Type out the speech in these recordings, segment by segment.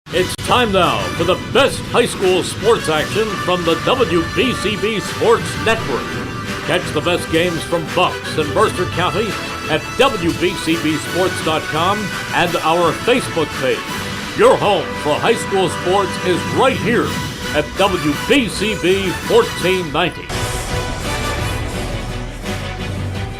It's time now for the best high school sports action from the WBCB Sports Network. Catch the best games from Bucks and Mercer County at WBCBSports.com and our Facebook page. Your home for high school sports is right here at WBCB 1490.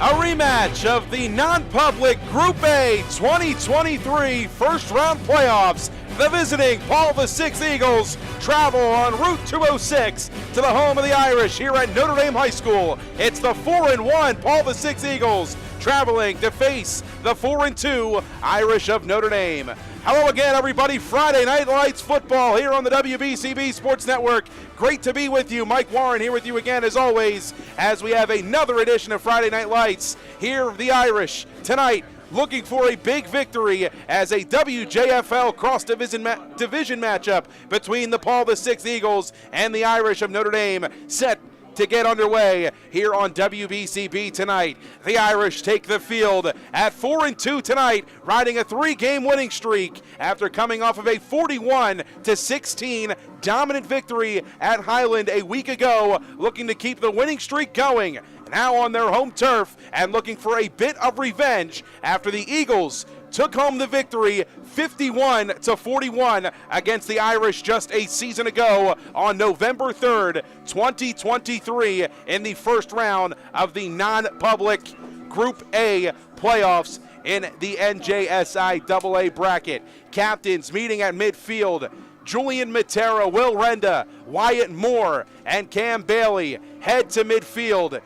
A rematch of the non-public Group A 2023 first-round playoffs. The visiting Paul VI Eagles travel on Route 206 to the home of the Irish here at Notre Dame High School. It's the 4-1 Paul VI Eagles traveling to face the 4-2 Irish of Notre Dame. Hello again, everybody. Friday Night Lights football here on the WBCB Sports Network. Great to be with you. Mike Warren here with you again, as always, as we have another edition of Friday Night Lights. Here, the Irish tonight looking for a big victory as a WJFL cross-division matchup between the Paul VI Eagles and the Irish of Notre Dame set to get underway here on WBCB tonight. The Irish take the field at 4-2 tonight, riding a three-game winning streak after coming off of a 41-16 dominant victory at Highland a week ago, looking to keep the winning streak going. Now on their home turf and looking for a bit of revenge after the Eagles took home the victory 51-41 against the Irish just a season ago on November 3rd, 2023 in the first round of the non-public Group A playoffs in the NJSI AA bracket. Captains meeting at midfield. Julian Matera, Will Renda, Wyatt Moore, and Cam Bailey head to midfield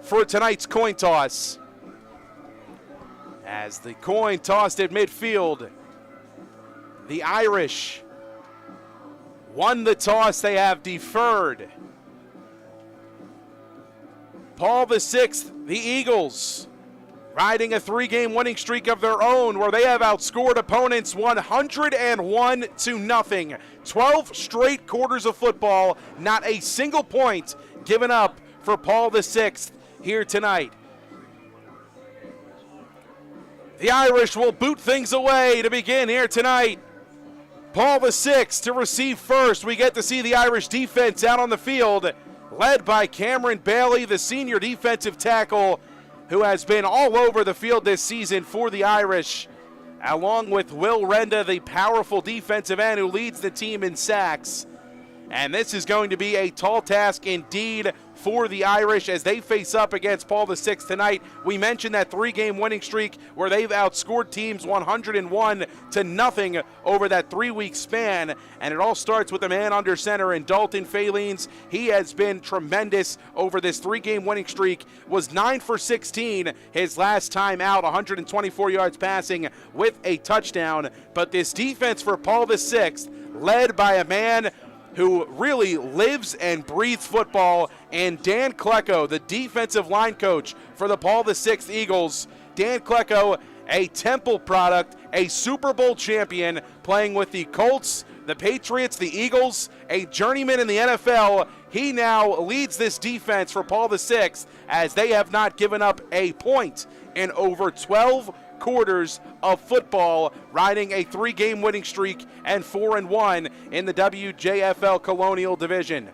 for tonight's coin toss. As the coin tossed at midfield, the Irish won the toss. They have deferred. Paul VI, the Eagles, riding a three-game winning streak of their own where they have outscored opponents 101-0. 12 straight quarters of football, not a single point given up for Paul VI here tonight. The Irish will boot things away to begin here tonight. Paul VI to receive first. We get to see the Irish defense out on the field, led by Cameron Bailey, the senior defensive tackle, who has been all over the field this season for the Irish, along with Will Renda, the powerful defensive end who leads the team in sacks. And this is going to be a tall task indeed for the Irish as they face up against Paul VI tonight. We mentioned that three-game winning streak where they've outscored teams 101-0 over that three-week span. And it all starts with a man under center in Dalton Falines. He has been tremendous over this three-game winning streak. Was 9 for 16 his last time out, 124 yards passing with a touchdown. But this defense for Paul VI, led by a man who really lives and breathes football, and Dan Klecko, the defensive line coach for the Paul VI Eagles. Dan Klecko, a Temple product, a Super Bowl champion, playing with the Colts, the Patriots, the Eagles, a journeyman in the NFL. He now leads this defense for Paul VI as they have not given up a point in over 12 quarters of football, riding a three-game winning streak and 4-1 in the WJFL Colonial Division.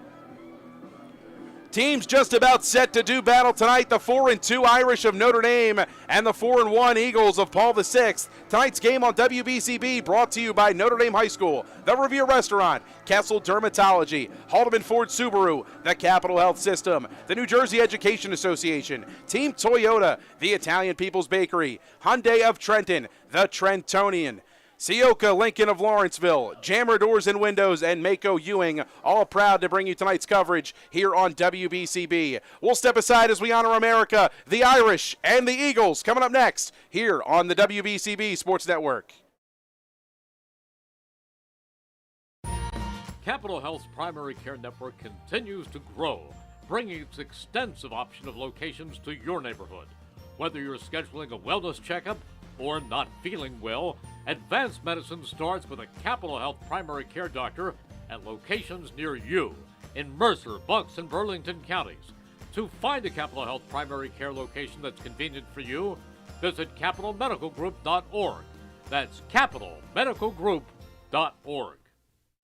Teams just about set to do battle tonight, the 4-2 Irish of Notre Dame and the 4-1 Eagles of Paul VI. Tonight's game on WBCB brought to you by Notre Dame High School, the Revere Restaurant, Kessel Dermatology, Haldeman Ford Subaru, the Capital Health System, the New Jersey Education Association, Team Toyota, the Italian People's Bakery, Hyundai of Trenton, the Trentonian, Sioka Lincoln of Lawrenceville, Jammer Doors and Windows, and Mako Ewing, all proud to bring you tonight's coverage here on WBCB. We'll step aside as we honor America, the Irish, and the Eagles coming up next here on the WBCB Sports Network. Capital Health's primary care network continues to grow, bringing its extensive option of locations to your neighborhood. Whether you're scheduling a wellness checkup or not feeling well, advanced medicine starts with a Capital Health primary care doctor at locations near you in Mercer, Bucks, and Burlington counties. To find a Capital Health primary care location that's convenient for you, visit capitalmedicalgroup.org. That's capitalmedicalgroup.org. HaldemanFordSubaru.org.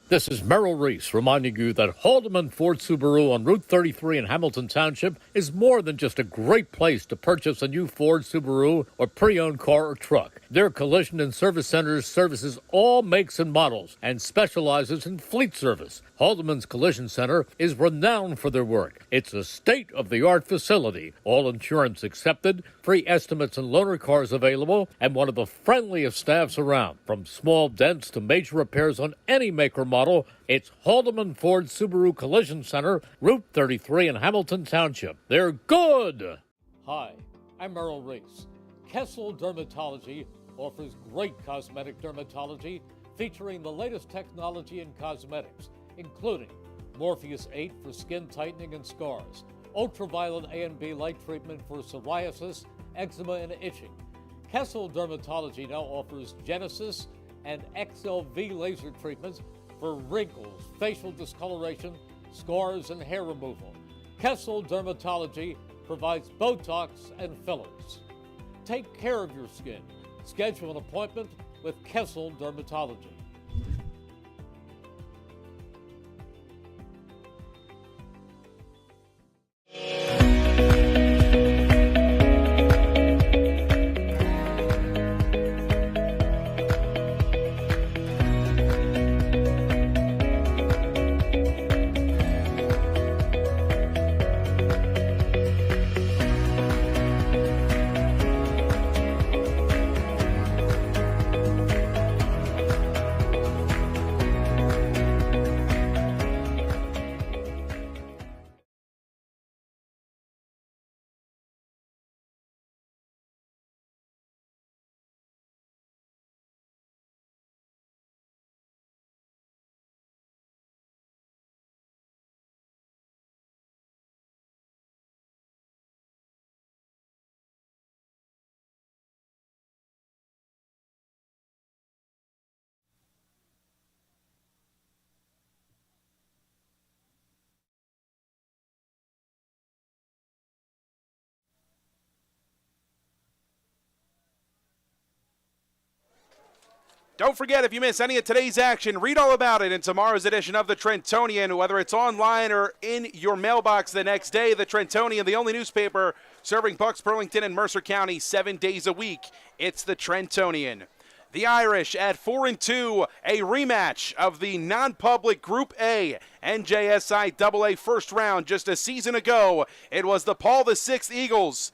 This is Merrill Reese reminding you that Haldeman Ford Subaru on Route 33 in Hamilton Township is more than just a great place to purchase a new Ford Subaru or pre-owned car or truck. Their collision and service centers services all makes and models and specializes in fleet service. Haldeman's Collision Center is renowned for their work. It's a state-of-the-art facility, all insurance accepted, free estimates and loaner cars available, and one of the friendliest staffs around. From small dents to major repairs on any make or model, it's Haldeman Ford Subaru Collision Center, Route 33 in Hamilton Township. They're good! Hi, I'm Merrill Reese. Kessel Dermatology offers great cosmetic dermatology featuring the latest technology in cosmetics, including Morpheus 8 for skin tightening and scars, ultraviolet A and B light treatment for psoriasis, eczema, and itching. Kessel Dermatology now offers Genesis and XLV laser treatments for wrinkles, facial discoloration, scars, and hair removal. Kessel Dermatology provides Botox and fillers. Take care of your skin. Schedule an appointment with Kessel Dermatology. Don't forget, if you miss any of today's action, read all about it in tomorrow's edition of the Trentonian, whether it's online or in your mailbox the next day. The Trentonian, the only newspaper serving Bucks, Burlington, and Mercer County 7 days a week. It's the Trentonian. The Irish at 4-2, a rematch of the non-public Group A NJSI AA first round just a season ago. It was the Paul VI Eagles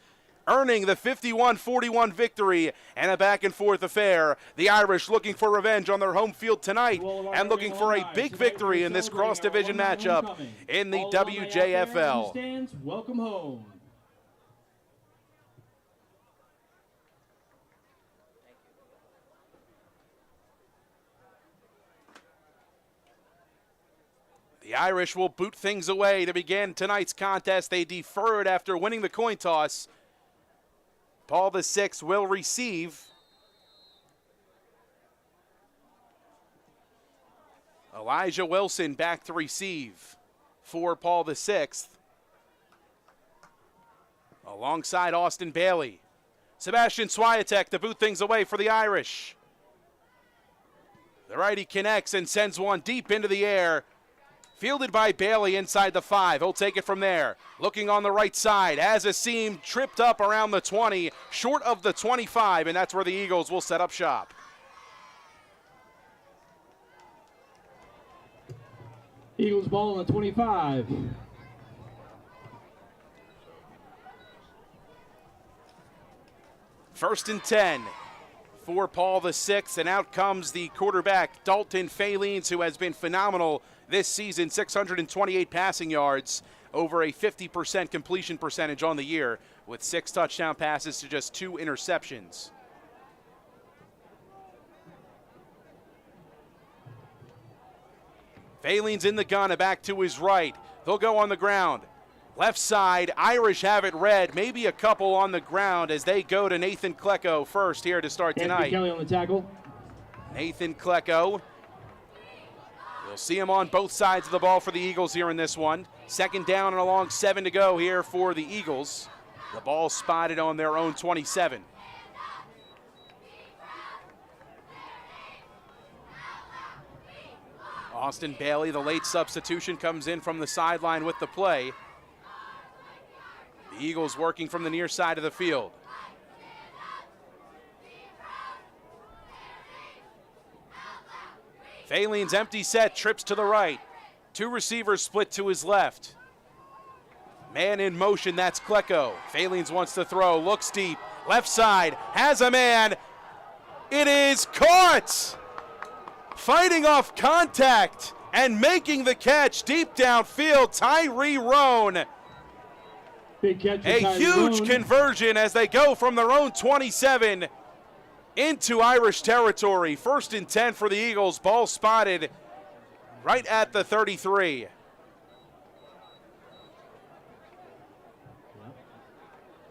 earning the 51-41 victory and a back-and-forth affair. The Irish looking for revenge on their home field tonight and looking for a big victory in this cross-division matchup in the WJFL. Welcome home. The Irish will boot things away to begin tonight's contest. They deferred after winning the coin toss. Paul VI will receive. Elijah Wilson back to receive for Paul VI. Alongside Austin Bailey. Sebastian Swiatek to boot things away for the Irish. The righty connects and sends one deep into the air. Fielded by Bailey inside the 5. He'll take it from there. Looking on the right side as a seam tripped up around the 20, short of the 25, and that's where the Eagles will set up shop. Eagles ball on the 25. First and 10 for Paul VI, and out comes the quarterback, Dalton Falines, who has been phenomenal this season. 628 passing yards, over a 50% completion percentage on the year, with 6 touchdown passes to just 2 interceptions. Falines in the gun, back to his right. They'll go on the ground. Left side, Irish have it red, maybe a couple on the ground as they go to Nathan Klecko first here to start tonight. Kelly on the tackle. Nathan Klecko. You'll see him on both sides of the ball for the Eagles here in this one. Second down and a long 7 to go here for the Eagles. The ball spotted on their own 27. Austin Bailey, the late substitution, comes in from the sideline with the play. The Eagles working from the near side of the field. Thalen's empty set, trips to the right. Two receivers split to his left. Man in motion, that's Klecko. Thalen's wants to throw, looks deep, left side, has a man. It is caught! Fighting off contact and making the catch deep downfield, Tyree Roan. Big catch. A huge conversion as they go from their own 27 into Irish territory. 1st and 10 for the Eagles. Ball spotted right at the 33.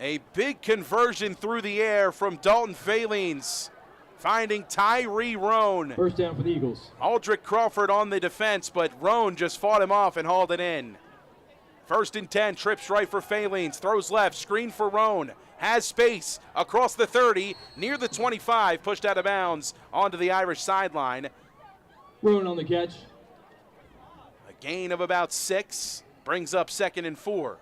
A big conversion through the air from Dalton Thalen's, finding Tyree Roan. 1st down for the Eagles. Aldrich Crawford on the defense, but Roan just fought him off and hauled it in. 1st and 10, trips right for Thalen's, throws left, screen for Roan. Has space across the 30, near the 25, pushed out of bounds onto the Irish sideline. Roan on the catch. A gain of about 6, brings up 2nd and 4.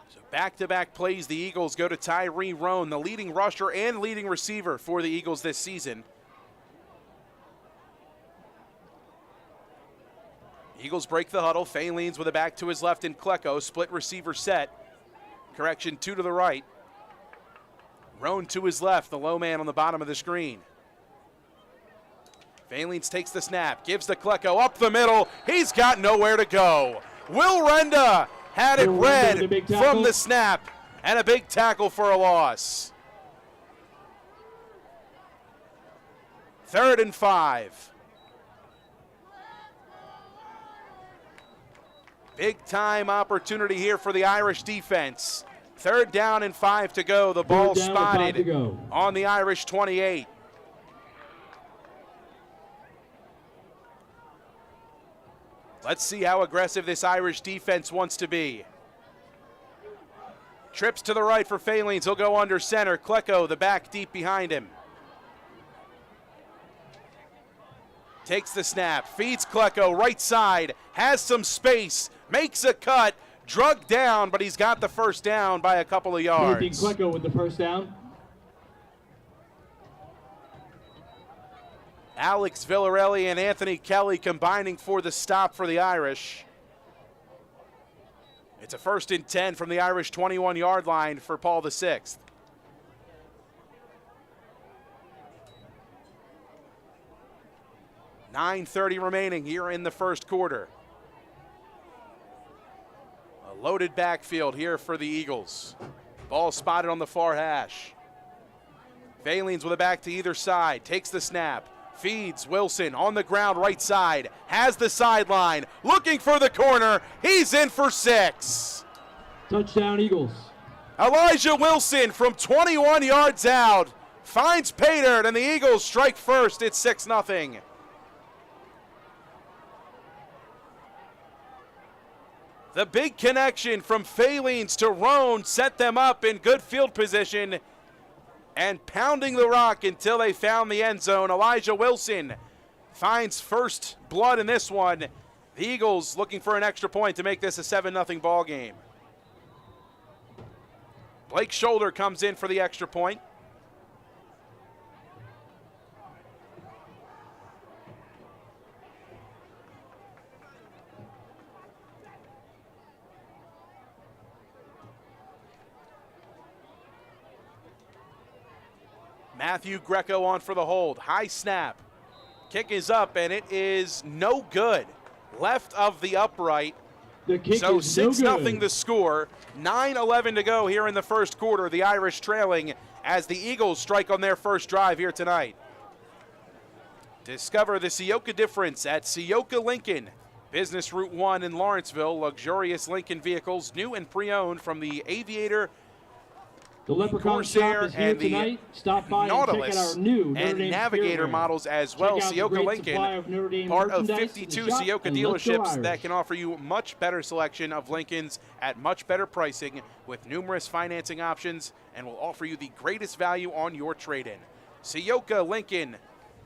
So back-to-back plays, the Eagles go to Tyree Roan, the leading rusher and leading receiver for the Eagles this season. Eagles break the huddle. Thalen's with a back to his left in Klecko. Split receiver set. Correction, 2 to the right. Roan to his left, the low man on the bottom of the screen. Thalen's takes the snap, gives to Klecko up the middle. He's got nowhere to go. Will Renda had it read from the snap, and a big tackle for a loss. 3rd and 5. Big time opportunity here for the Irish defense. 3rd down and 5 to go. The ball spotted on the Irish 28. Let's see how aggressive this Irish defense wants to be. Trips to the right for Thalen's. He'll go under center. Klecko, the back deep behind him. Takes the snap, feeds Klecko, right side, has some space, makes a cut, drug down, but he's got the 1st down by a couple of yards. Klecko with the 1st down. Alex Villarelli and Anthony Kelly combining for the stop for the Irish. It's a 1st and 10 from the Irish 21-yard line for Paul VI. .9:30 remaining here in the 1st quarter. A loaded backfield here for the Eagles. Ball spotted on the far hash. Thalen's with a back to either side, takes the snap, feeds Wilson on the ground right side, has the sideline, looking for the corner, he's in for 6. Touchdown Eagles. Elijah Wilson from 21 yards out finds Paydirt, and the Eagles strike first. It's 6-0. The big connection from Thalen's to Roan set them up in good field position and pounding the rock until they found the end zone. Elijah Wilson finds first blood in this one. The Eagles looking for an extra point to make this a 7-0 ball game. Blake Shoulder comes in for the extra point. Matthew Greco on for the hold. High snap. Kick is up, and it is no good. Left of the upright. The kick so is 6-0 the score. 9:11 to go here in the 1st quarter. The Irish trailing as the Eagles strike on their 1st drive here tonight. Discover the Ciocca difference at Ciocca Lincoln. Business Route 1 in Lawrenceville. Luxurious Lincoln vehicles, new and pre-owned from the Aviator, the Leprechaun shop is here tonight. Stop by Nautilus and check out our new Notre and Dame Navigator models as well. Ciocca Lincoln, part of 52 Ciocca dealerships that can offer you much better selection of Lincolns at much better pricing with numerous financing options and will offer you the greatest value on your trade-in. Sioka Lincoln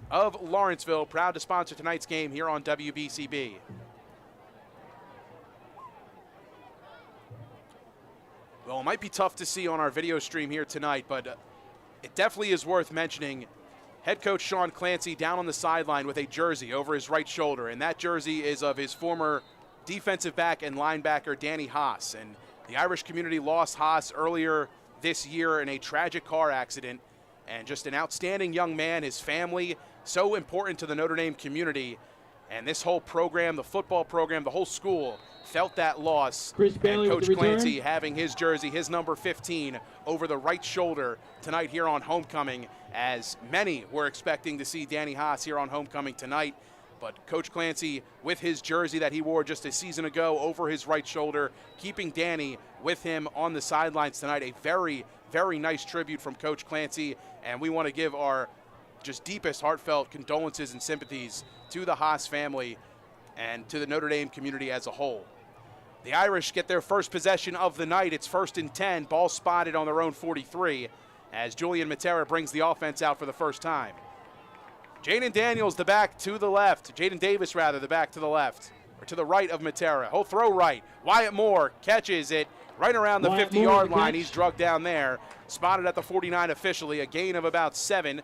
of Lawrenceville, proud to sponsor tonight's game here on WBCB. Well, it might be tough to see on our video stream here tonight, but it definitely is worth mentioning. Head coach Sean Clancy down on the sideline with a jersey over his right shoulder, and that jersey is of his former defensive back and linebacker Danny Haas. And the Irish community lost Haas earlier this year in a tragic car accident, and just an outstanding young man. His family, so important to the Notre Dame community, and this whole program, the football program, the whole school felt that loss. Chris Bailey and with Coach the return. Clancy having his jersey, his number 15, over the right shoulder tonight here on homecoming, as many were expecting to see Danny Haas here on homecoming tonight. But Coach Clancy, with his jersey that he wore just a season ago over his right shoulder, keeping Danny with him on the sidelines tonight. A very, very nice tribute from Coach Clancy, and we want to give our just deepest heartfelt condolences and sympathies to the Haas family and to the Notre Dame community as a whole. The Irish get their first possession of the night. It's 1st and 10, ball spotted on their own 43, as Julian Matera brings the offense out for the first time. Jaden Daniels, the back to the left. Jaden Davis, rather, the back to the left, or to the right of Matera. He'll throw right. Wyatt Moore catches it right around the 50-yard line. He's drugged down there. Spotted at the 49 officially. A gain of about 7.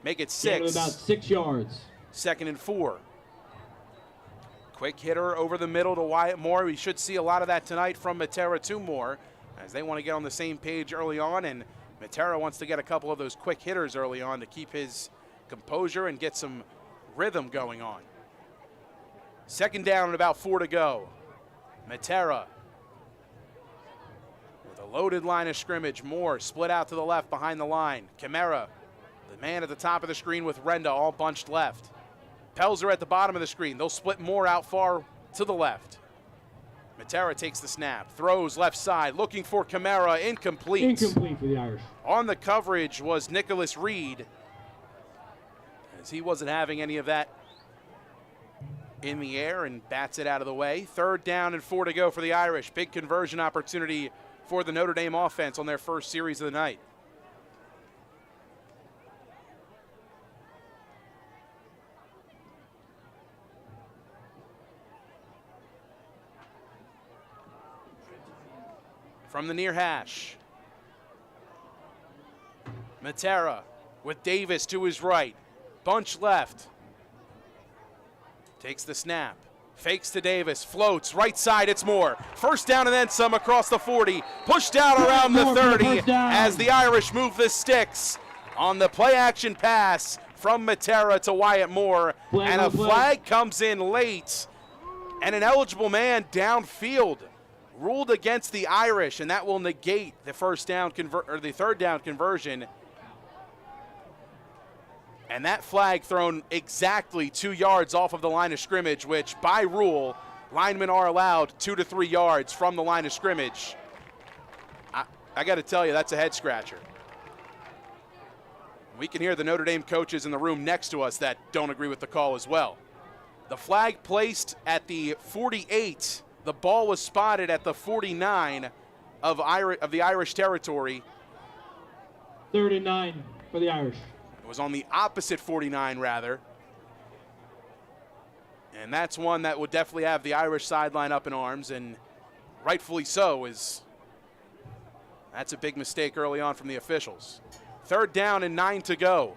Make it 6. Gain of about 6 yards. 2nd and 4. Quick hitter over the middle to Wyatt Moore. We should see a lot of that tonight from Matera to Moore, as they want to get on the same page early on, and Matera wants to get a couple of those quick hitters early on to keep his composure and get some rhythm going on. 2nd down and about 4 to go. Matera with a loaded line of scrimmage. Moore split out to the left behind the line. Camara, the man at the top of the screen with Renda, all bunched left. Pelzer at the bottom of the screen. They'll split Moore out far to the left. Matera takes the snap, throws left side, looking for Camara, incomplete. Incomplete for the Irish. On the coverage was Nicholas Reed, as he wasn't having any of that in the air, and bats it out of the way. 3rd down and 4 to go for the Irish. Big conversion opportunity for the Notre Dame offense on their first series of the night. From the near hash, Matera with Davis to his right. Bunch left. Takes the snap. Fakes to Davis. Floats. Right side, it's Moore. 1st down and then some across the 40. Pushed out around the 30 as the Irish move the sticks on the play-action pass from Matera to Wyatt Moore. And a flag comes in late. And an eligible man downfield ruled against the Irish, and that will negate the 3rd down conversion. And that flag thrown exactly 2 yards off of the line of scrimmage, which by rule, linemen are allowed 2 to 3 yards from the line of scrimmage. I got to tell you, that's a head scratcher. We can hear the Notre Dame coaches in the room next to us that don't agree with the call as well. The flag placed at the 48. The ball was spotted at the 49 of the Irish territory. 3rd and 9 for the Irish. It was on the opposite 49, rather. And that's one that would definitely have the Irish sideline up in arms, and rightfully so, that's a big mistake early on from the officials. 3rd down and 9 to go.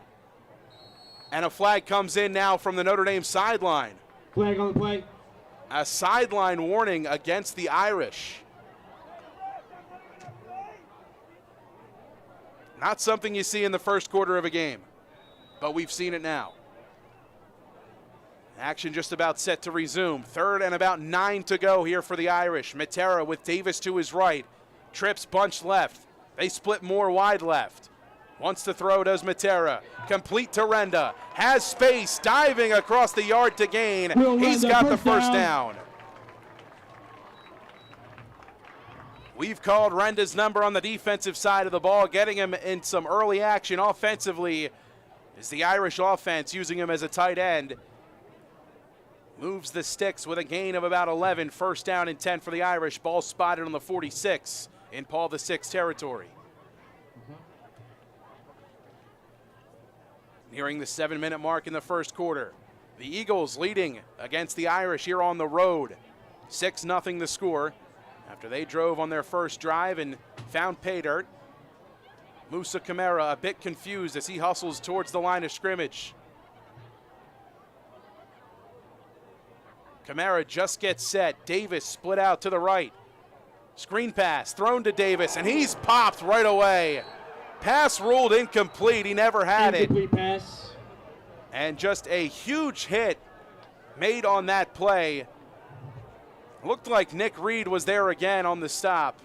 And a flag comes in now from the Notre Dame sideline. Flag on the play. A sideline warning against the Irish. Not something you see in the first quarter of a game, but we've seen it now. Action just about set to resume. 3rd and about 9 to go here for the Irish. Matera with Davis to his right. Trips bunch left. They split Moore wide left. Wants to throw, does Matera. Complete to Renda. Has space, diving across the yard to gain. He's got the first down. We've called Renda's number on the defensive side of the ball, getting him in some early action offensively, is the Irish offense using him as a tight end. Moves the sticks with a gain of about 11. 1st down and 10 for the Irish. Ball spotted on the 46 in Paul VI territory. Nearing the 7-minute mark in the first quarter. The Eagles leading against the Irish here on the road. 6-0 the score after they drove on their first drive and found pay dirt. Musa Kamara a bit confused as he hustles towards the line of scrimmage. Kamara just gets set. Davis split out to the right. Screen pass thrown to Davis, and he's popped right away. Pass ruled incomplete. He never had it. Incomplete pass. And just a huge hit made on that play. Looked like Nick Reed was there again on the stop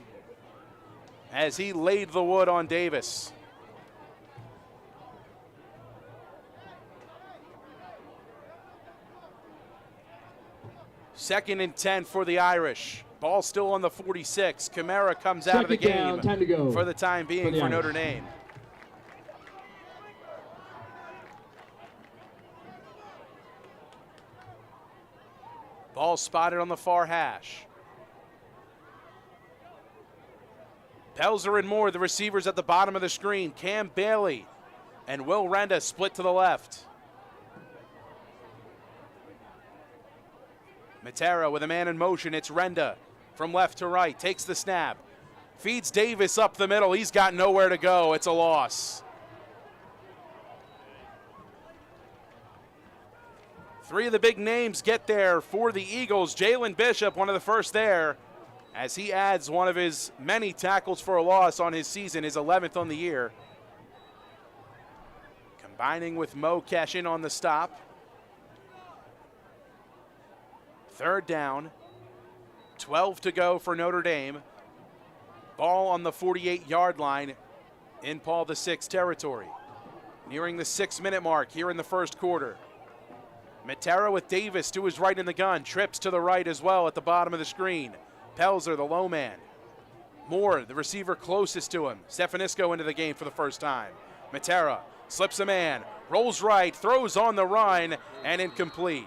as he laid the wood on Davis. Second and 10 for the Irish. Ball still on the 46. Kamara comes out of the game time to go for the time being for Notre Dame. Ball spotted on the far hash. Pelzer and Moore, the receivers at the bottom of the screen. Cam Bailey and Will Renda split to the left. Matera with a man in motion. It's Renda from left to right. Takes the snap. Feeds Davis up the middle. He's got nowhere to go. It's a loss. Three of the big names get there for the Eagles. Jalen Bishop, one of the first there, as he adds one of his many tackles for a loss on his season, his 11th on the year. Combining with Mo Keshin on the stop. Third down, 12 to go for Notre Dame. Ball on the 48-yard line in Paul VI territory. Nearing the 6-minute mark here in the first quarter. Matera with Davis to his right in the gun. Trips to the right as well at the bottom of the screen. Pelzer, the low man. Moore, the receiver closest to him. Stefanisco into the game for the first time. Matera slips a man, rolls right, throws on the run, and incomplete.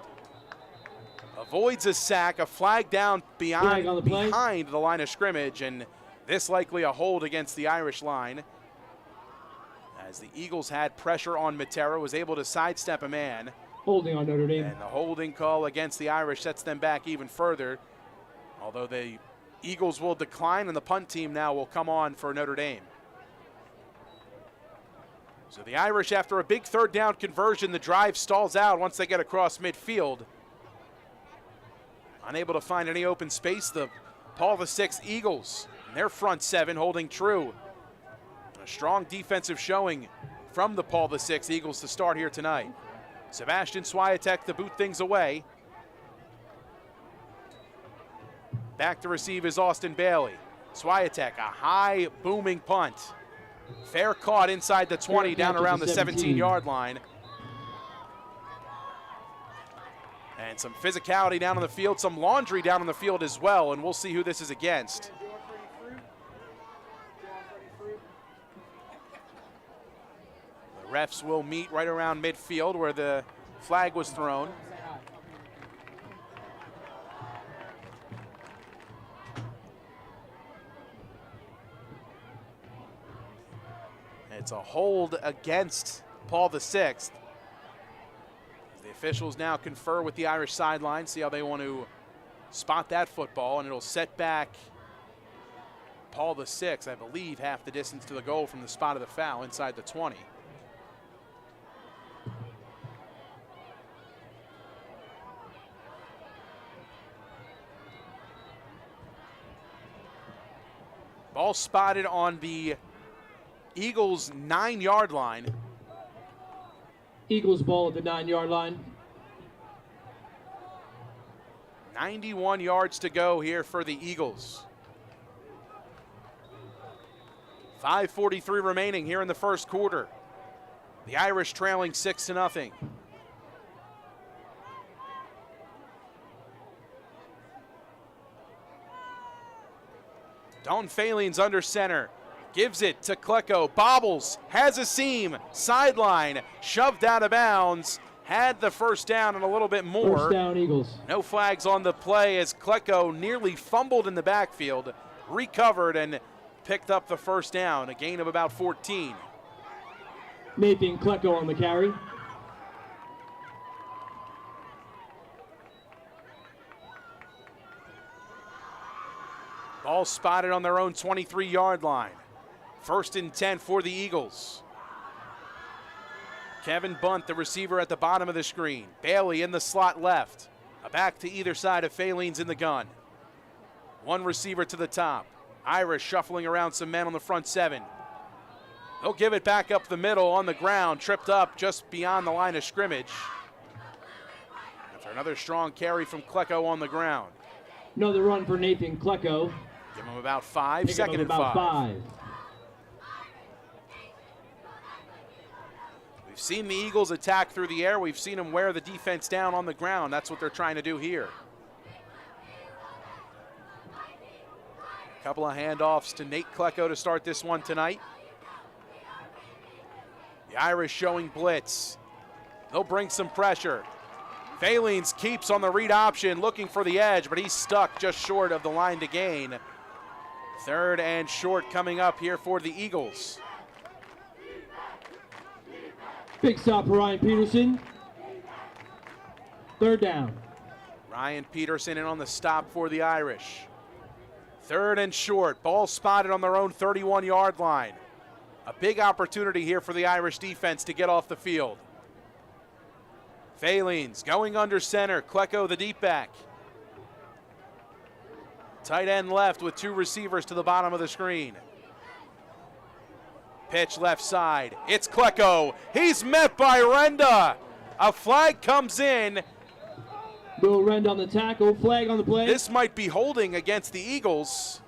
Avoids a sack, a flag down behind the line of scrimmage, and this likely a hold against the Irish line. As the Eagles had pressure on Matera, was able to sidestep a man. Holding on Notre Dame. And the holding call against the Irish sets them back even further. Although the Eagles will decline and the punt team now will come on for Notre Dame. So the Irish, after a big third down conversion, the drive stalls out once they get across midfield. Unable to find any open space, the Paul VI Eagles, their front seven holding true. A strong defensive showing from the Paul VI Eagles to start here tonight. Sebastian Swiatek to boot things away. Back to receive is Austin Bailey. Swiatek, a high booming punt. Fair caught inside the 20, down around the 17-yard line. And some physicality down on the field, some laundry down on the field as well, and we'll see who this is against. The refs will meet right around midfield where the flag was thrown. It's a hold against Paul VI. The officials now confer with the Irish sideline, see how they want to spot that football, and it'll set back Paul VI, I believe, half the distance to the goal from the spot of the foul inside the 20. Ball spotted on the Eagles' 9-yard line. Eagles ball at the 9-yard line. 91 yards to go here for the Eagles. 5:43 remaining here in the first quarter. The Irish trailing 6-0. Don Phalene's under center. Gives it to Klecko, bobbles, has a seam, sideline, shoved out of bounds, had the first down and a little bit more. First down, Eagles. No flags on the play as Klecko nearly fumbled in the backfield, recovered and picked up the first down, a gain of about 14. Nathan Klecko on the carry. Ball spotted on their own 23-yard line. 1st and 10 for the Eagles. Kevin Bunt, the receiver at the bottom of the screen. Bailey in the slot left. A back to either side of Falene's in the gun. One receiver to the top. Irish shuffling around some men on the front 7. He'll give it back up the middle on the ground, tripped up just beyond the line of scrimmage. After another strong carry from Klecko on the ground. Another run for Nathan Klecko. Give him about 5, second and 5. We've seen the Eagles attack through the air. We've seen them wear the defense down on the ground. That's what they're trying to do here. A couple of handoffs to Nate Klecko to start this one tonight. The Irish showing blitz. They'll bring some pressure. Falenes keeps on the read option, looking for the edge, but he's stuck just short of the line to gain. 3rd and short coming up here for the Eagles. Big stop for Ryan Peterson. 3rd down. Ryan Peterson in on the stop for the Irish. 3rd and short. Ball spotted on their own 31-yard line. A big opportunity here for the Irish defense to get off the field. Falenes going under center. Klecko the deep back. Tight end left with 2 receivers to the bottom of the screen. Pitch left side. It's Klecko. He's met by Renda. A flag comes in. Bill Renda on the tackle. Flag on the play. This might be holding against the Eagles.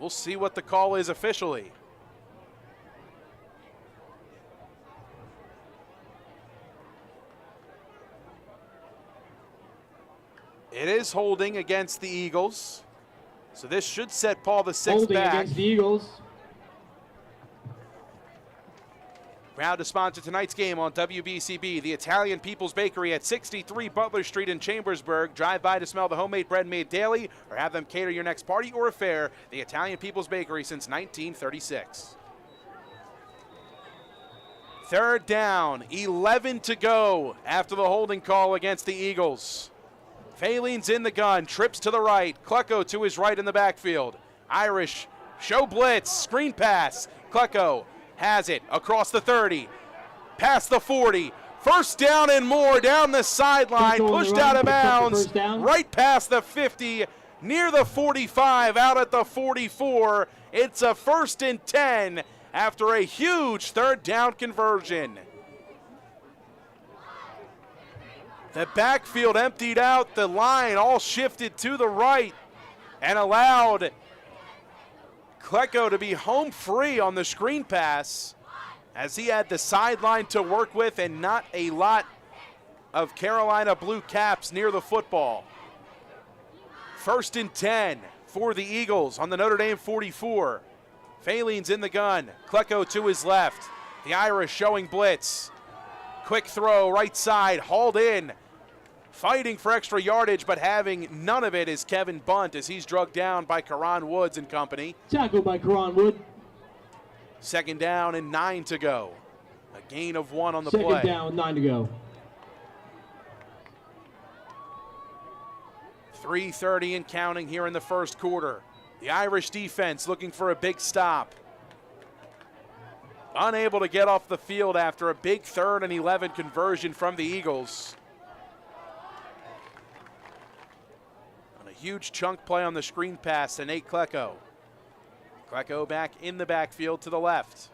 We'll see what the call is officially. It is holding against the Eagles. So this should set Paul the Sixth holding back. Against the Eagles. Proud to sponsor tonight's game on WBCB, the Italian People's Bakery at 63 Butler Street in Chambersburg. Drive by to smell the homemade bread made daily or have them cater your next party or affair. The Italian People's Bakery since 1936. 3rd down, 11 to go after the holding call against the Eagles. Falene's in the gun, trips to the right. Klecko to his right in the backfield. Irish show blitz, screen pass. Klecko has it across the 30, past the 40. 1st down and more down the sideline, pushed out of bounds, right past the 50, near the 45, out at the 44. It's a 1st and 10 after a huge 3rd down conversion. The backfield emptied out, the line all shifted to the right and allowed Klecko to be home free on the screen pass as he had the sideline to work with and not a lot of Carolina blue caps near the football. 1st and 10 for the Eagles on the Notre Dame 44. Falene's in the gun. Klecko to his left. The Irish showing blitz. Quick throw right side, hauled in. Fighting for extra yardage, but having none of it is Kevin Bunt as he's drugged down by Karan Woods and company. Tackled by Karan Wood. 2nd down and 9 to go. A gain of 1 on the play. 2nd down, 9 to go. 3:30 and counting here in the 1st quarter. The Irish defense looking for a big stop. Unable to get off the field after a big 3rd and 11 conversion from the Eagles. Huge chunk play on the screen pass to Nate Klecko. Klecko back in the backfield to the left.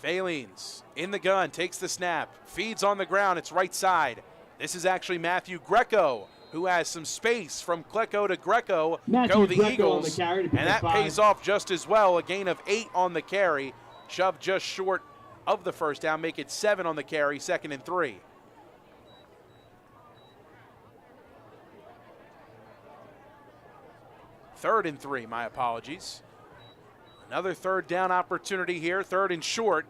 Falenes in the gun, takes the snap, feeds on the ground, it's right side. This is actually Matthew Greco, who has some space from Klecko to Greco. Go the Eagles, and that pays off just as well. A gain of 8 on the carry, shoved just short of the 1st down, make it 7 on the carry, 2nd and 3. Third and 3, my apologies. Another 3rd down opportunity here, 3rd and short,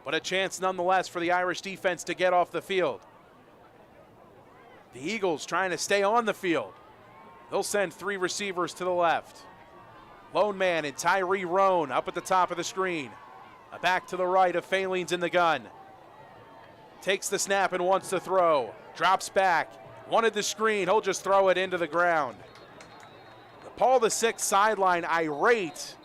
but a chance nonetheless for the Irish defense to get off the field. The Eagles trying to stay on the field. They'll send 3 receivers to the left. Lone man and Tyree Roan up at the top of the screen. A back to the right of Falene's in the gun. Takes the snap and wants to throw. Drops back. Wanted the screen. He'll just throw it into the ground. The Paul VI sideline irate.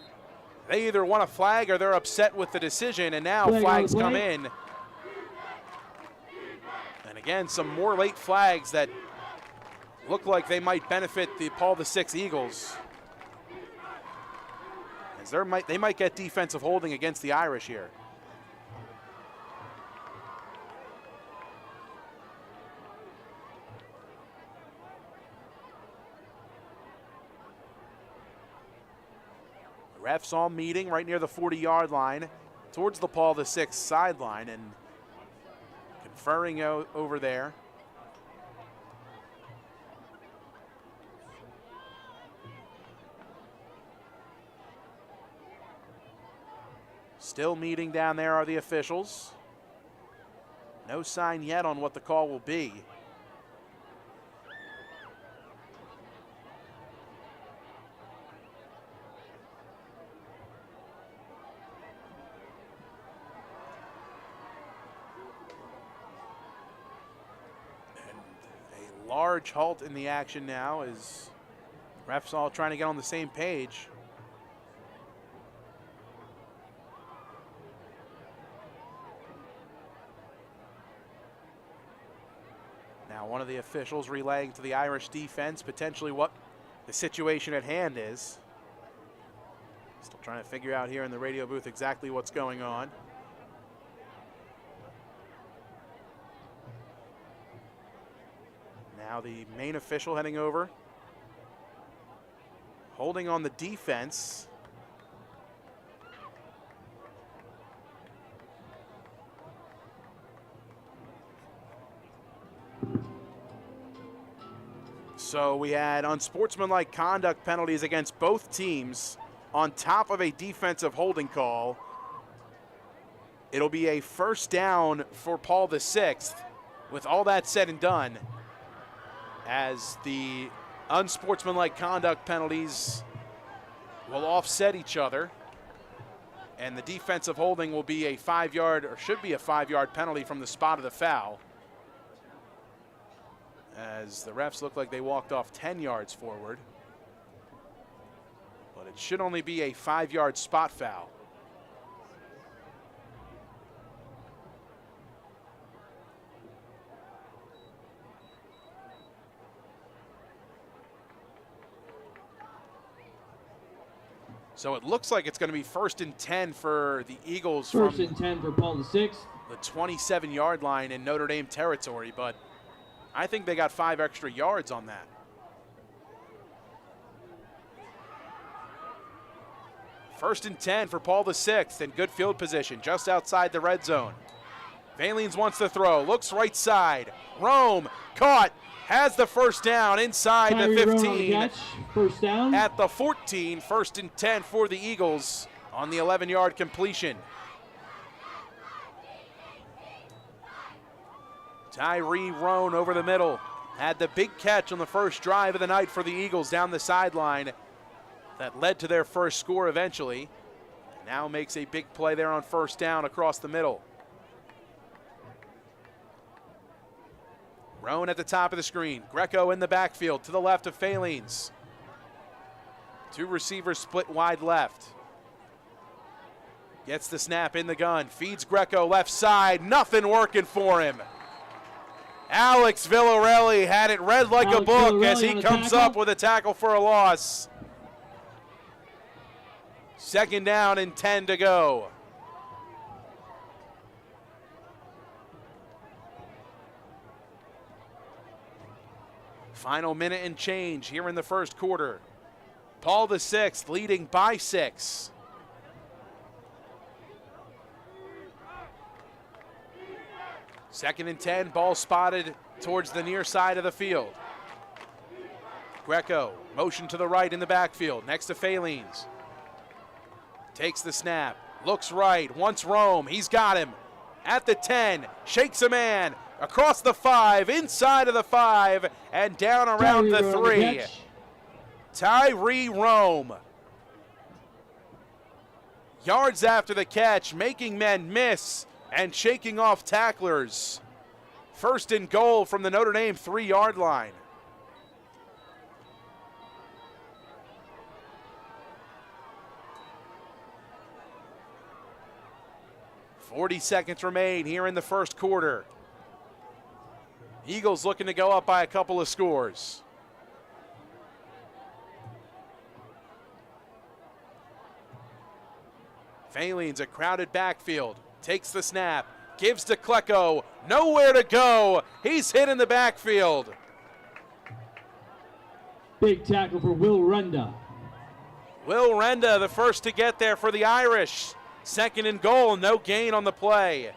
They either want a flag or they're upset with the decision, and now flags come in. And again, some more late flags that look like they might benefit the Paul VI Eagles. As they might get defensive holding against the Irish here. Refs all meeting right near the 40-yard line towards the Paul VI sideline and conferring over there. Still meeting down there are the officials. No sign yet on what the call will be. Large halt in the action now as refs all trying to get on the same page. Now one of the officials relaying to the Irish defense potentially what the situation at hand is. Still trying to figure out here in the radio booth exactly what's going on. Now the main official heading over, holding on the defense. So we had unsportsmanlike conduct penalties against both teams on top of a defensive holding call. It'll be a first down for Paul VI with all that said and done, as the unsportsmanlike conduct penalties will offset each other, and the defensive holding will be a 5-yard, or should be a 5-yard penalty from the spot of the foul, as the refs look like they walked off 10 yards forward. But it should only be a 5-yard spot foul. So it looks like it's going to be 1st and 10 for the Eagles. First and 10 for Paul VI. The 27-yard line in Notre Dame territory, but I think they got 5 extra yards on that. First and 10 for Paul VI in good field position just outside the red zone. Valines wants to throw, looks right side. Rome caught, has the first down inside the 15. First down. At the 14, 1st and 10 for the Eagles on the 11-yard completion. Tyree Roan over the middle. Had the big catch on the first drive of the night for the Eagles down the sideline. That led to their first score eventually. Now makes a big play there on first down across the middle. Roan at the top of the screen. Greco in the backfield to the left of Falines. 2 receivers split wide left. Gets the snap in the gun. Feeds Greco left side. Nothing working for him. Alex Villarelli had it read like a book as he comes up with a tackle for a loss. 2nd down and 10 to go. Final minute and change here in the first quarter. Paul VI leading by 6. Second and 10, ball spotted towards the near side of the field. Greco, motion to the right in the backfield, next to Falines. Takes the snap, looks right, wants Rome, he's got him. At the 10, shakes a man, across the 5, inside of the 5, and down around the 3. Tyree Rome. Yards after the catch, making men miss and shaking off tacklers. First and goal from the Notre Dame 3-yard line. .40 remain here in the first quarter. Eagles looking to go up by a couple of scores. Failing's a crowded backfield. Takes the snap. Gives to Klecko. Nowhere to go. He's hit in the backfield. Big tackle for Will Renda. Will Renda, the first to get there for the Irish. Second and goal, no gain on the play.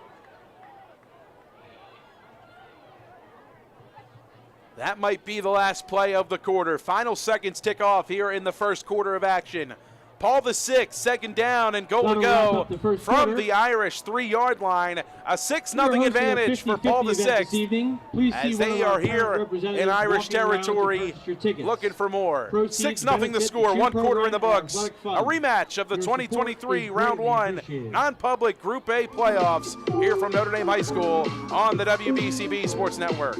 That might be the last play of the quarter. Final seconds tick off here in the first quarter of action. Paul VI, second down and goal to go from the Irish 3-yard line. A 6-0 advantage for Paul VI as they are here in Irish territory looking for more. 6-0 the score, 1 quarter in the books. A rematch of the 2023 Round 1 non-public Group A playoffs here from Notre Dame High School on the WBCB Sports Network.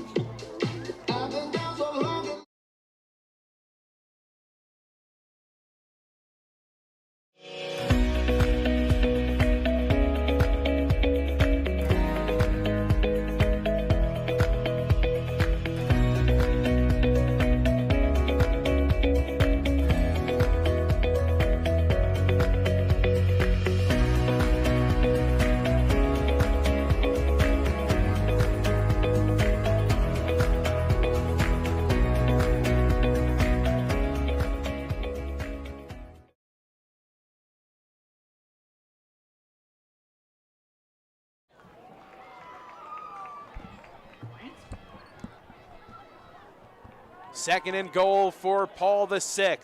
Second and goal for Paul VI.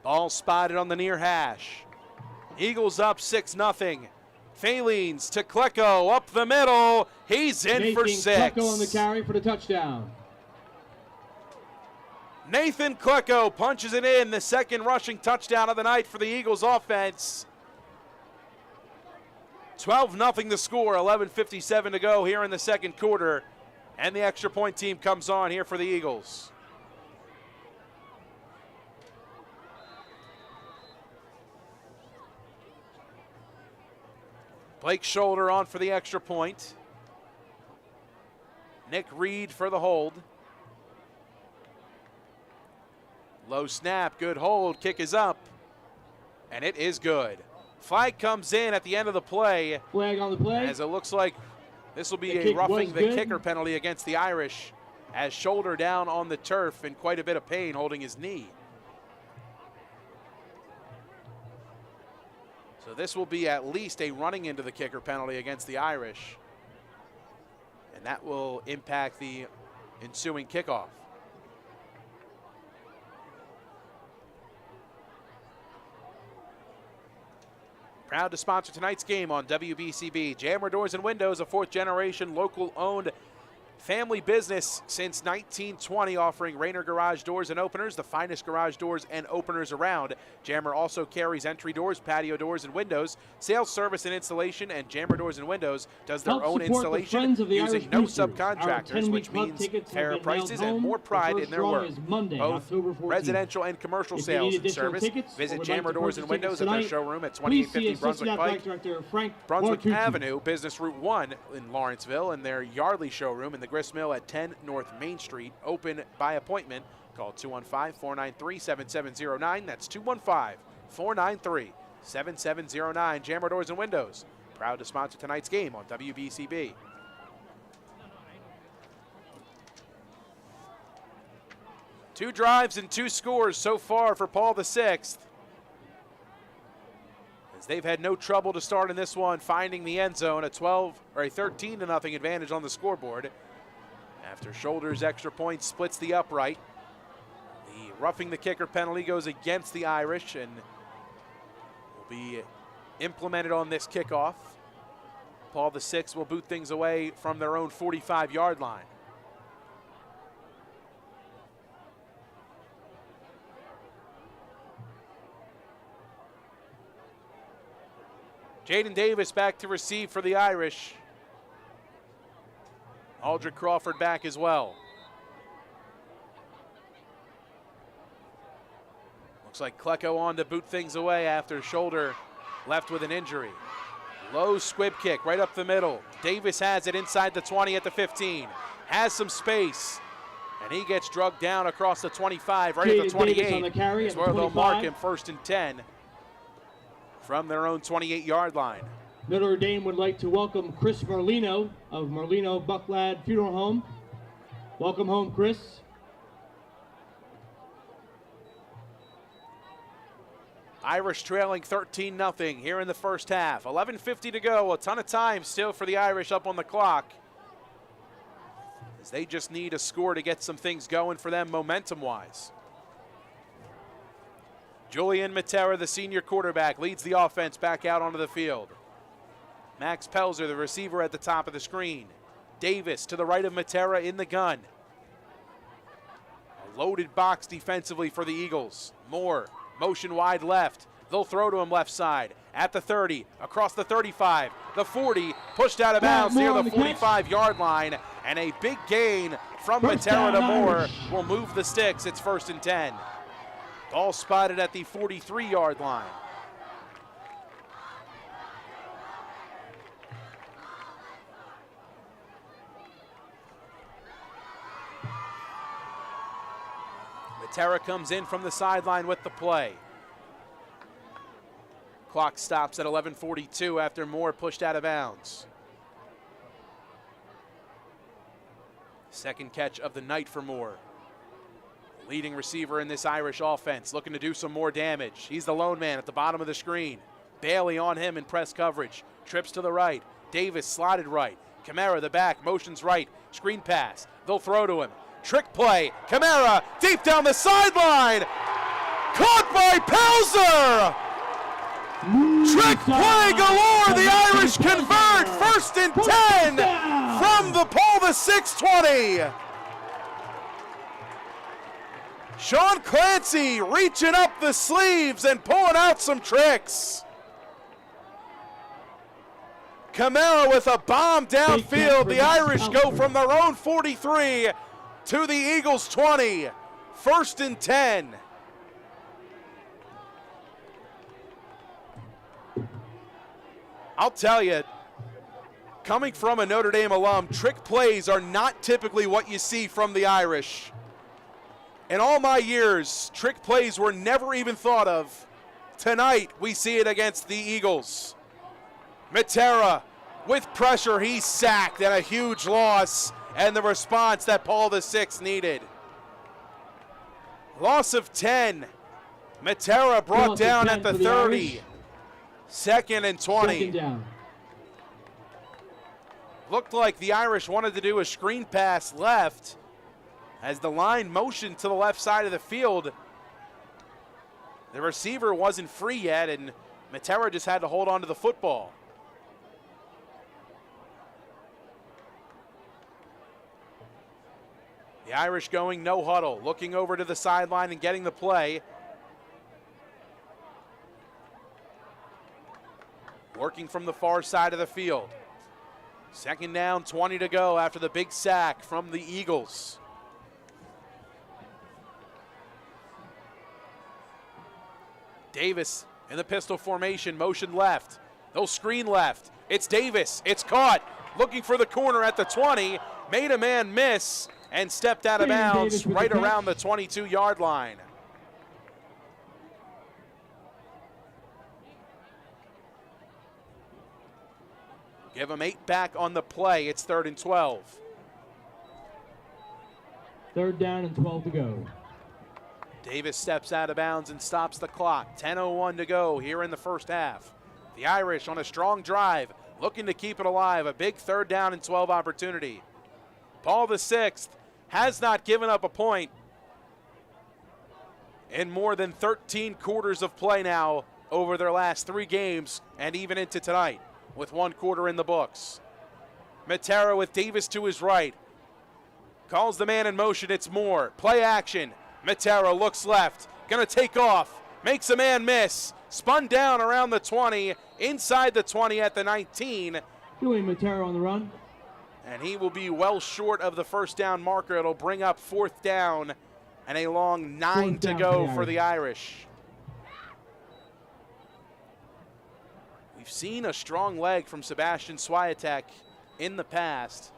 Ball spotted on the near hash. Eagles up 6-0. Failings to Klecko up the middle. He's in for 6. Klecko on the carry for the touchdown. Nathan Klecko punches it in, the second rushing touchdown of the night for the Eagles offense. 12-0 the score, 11:57 to go here in the second quarter. And the extra point team comes on here for the Eagles. Blake Shoulder on for the extra point. Nick Reed for the hold. Low snap, good hold, kick is up, and it is good. Flag comes in at the end of the play. Flag on the play. As it looks like this will be a roughing the kicker penalty against the Irish, as Shoulder down on the turf in quite a bit of pain holding his knee. So this will be at least a running into the kicker penalty against the Irish, and that will impact the ensuing kickoff. Proud to sponsor tonight's game on WBCB. Jammer Doors and Windows, a 4th-generation local-owned family business since 1920, offering Rainer Garage Doors and Openers, the finest garage doors and openers around. Jammer also carries entry doors, patio doors, and windows, sales, service, and installation, and Jammer Doors and Windows does their own installation using no subcontractors, which means fairer prices and more pride in their work. Both residential and commercial sales and service. Visit Jammer Doors and Windows at their showroom at 2850 Brunswick Pike, Brunswick Avenue, Business Route 1 in Lawrenceville, and their Yardley showroom in the Grist Mill at 10 North Main Street, open by appointment. Call 215-493-7709. That's 215-493-7709. Jammer Doors and Windows, proud to sponsor tonight's game on WBCB. Two drives and 2 scores so far for Paul VI, as they've had no trouble to start in this one, finding the end zone. A 13-0 advantage on the scoreboard. After Shoulder's extra point splits the upright, the roughing the kicker penalty goes against the Irish and will be implemented on this kickoff. Paul VI will boot things away from their own 45-yard line. Jaden Davis back to receive for the Irish. Aldrich Crawford back as well. Looks like Klecko on to boot things away after shoulder left with an injury. Low squib kick right up the middle. Davis has it inside the 20 at the 15. Has some space. And he gets drugged down across the 25, right at the 28. That's where they'll mark him 1st and 10 from their own 28-yard line. Notre Dame would like to welcome Chris Merlino of Merlino Bucklad Funeral Home. Welcome home, Chris. Irish trailing 13-0 here in the first half. 11:50 to go. A ton of time still for the Irish up on the clock, as they just need a score to get some things going for them momentum-wise. Julian Matera, the senior quarterback, leads the offense back out onto the field. Max Pelzer, the receiver, at the top of the screen. Davis to the right of Matera in the gun. A loaded box defensively for the Eagles. Moore, motion wide left. They'll throw to him left side. At the 30, across the 35, the 40, pushed out of bounds near the 45-yard line. And a big gain from Matera to Moore will move the sticks. It's 1st and 10. All spotted at the 43-yard line. Matera comes in from the sideline with the play. Clock stops at 11:42 after Moore pushed out of bounds. Second catch of the night for Moore. Leading receiver in this Irish offense, looking to do some more damage. He's the lone man at the bottom of the screen. Bailey on him in press coverage. Trips to the right. Davis slotted right. Kamara, the back, motions right. Screen pass. They'll throw to him. Trick play. Kamara deep down the sideline. Caught by Pelzer. Trick play galore. The Irish convert. 1st and 10 from the Paul VI 20. Sean Clancy reaching up the sleeves and pulling out some tricks. Kamara with a bomb downfield. The Irish go from their own 43 to the Eagles 20. 1st and 10. I'll tell you, coming from a Notre Dame alum, trick plays are not typically what you see from the Irish. In all my years, trick plays were never even thought of. Tonight, we see it against the Eagles. Matera, with pressure, he's sacked, and a huge loss, and the response that Paul VI needed. Loss of 10. Matera brought down at the 30. 2nd and 20. Second down. Looked like the Irish wanted to do a screen pass left as the line motioned to the left side of the field. The receiver wasn't free yet, and Matera just had to hold on to the football. The Irish going no huddle, looking over to the sideline and getting the play. Working from the far side of the field. 2nd down, 20 to go after the big sack from the Eagles. Davis in the pistol formation, motion left. They'll screen left. It's Davis. It's caught. Looking for the corner at the 20. Made a man miss and stepped out of bounds right around the 22-yard line. Give him 8 back on the play. It's 3rd and 12. 3rd down and 12 to go. Davis steps out of bounds and stops the clock. 10:01 to go here in the first half. The Irish on a strong drive, looking to keep it alive. A big 3rd down and 12 opportunity. Paul VI has not given up a point in more than 13 quarters of play now over their last 3 games and even into tonight, with 1 quarter in the books. Matera with Davis to his right. Calls the man in motion. It's Moore. Play action. Matera looks left. Gonna take off. Makes a man miss. spun down around the 20, inside the 20 at the 19. Julian Matera on the run. And he will be well short of the first down marker. It'll bring up 4th down and a long 9 to go for the Irish. We've seen a strong leg from Sebastian Swiatek in the past.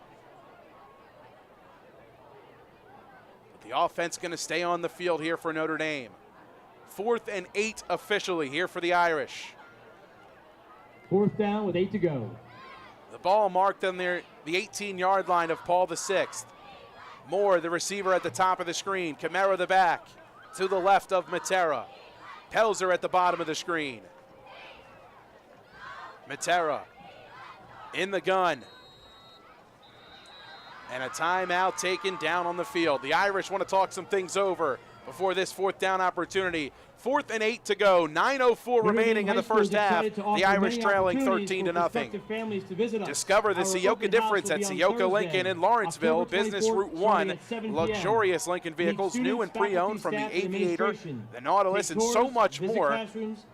But the offense going to stay on the field here for Notre Dame. 4th and 8 officially here for the Irish. 4th down with 8 to go. The ball marked on the 18-yard line of Paul VI. Moore, the receiver at the top of the screen. Camara, the back, to the left of Matera. Pelzer at the bottom of the screen. Matera in the gun. And a timeout taken down on the field. The Irish want to talk some things over before this 4th down opportunity. 4th and 8 to go, 9:04 remaining in the first half. The Irish trailing 13-0. Discover the Ciocca difference at Ciocca Lincoln in Lawrenceville. Business Route 1. Luxurious Lincoln vehicles, new and pre-owned from the Aviator, the Nautilus, and so much more.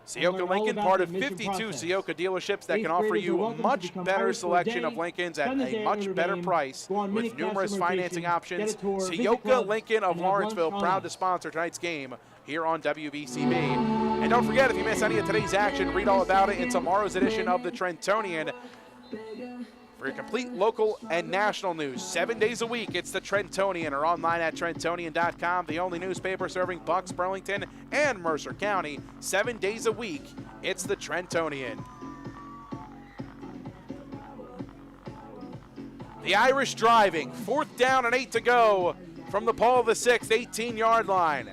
Ciocca Lincoln, part of 52 Ciocca dealerships that can offer you a much better selection of Lincolns at a much better price with numerous financing options. Ciocca Lincoln of Lawrenceville, proud to sponsor tonight's game here on WBCB. And don't forget, if you miss any of today's action, read all about it in tomorrow's edition of the Trentonian. For your complete local and national news, 7 days a week, it's the Trentonian, or online at Trentonian.com, the only newspaper serving Bucks, Burlington, and Mercer County. 7 days a week, it's the Trentonian. The Irish driving, 4th down and 8 to go from the Paul VI 18-yard line.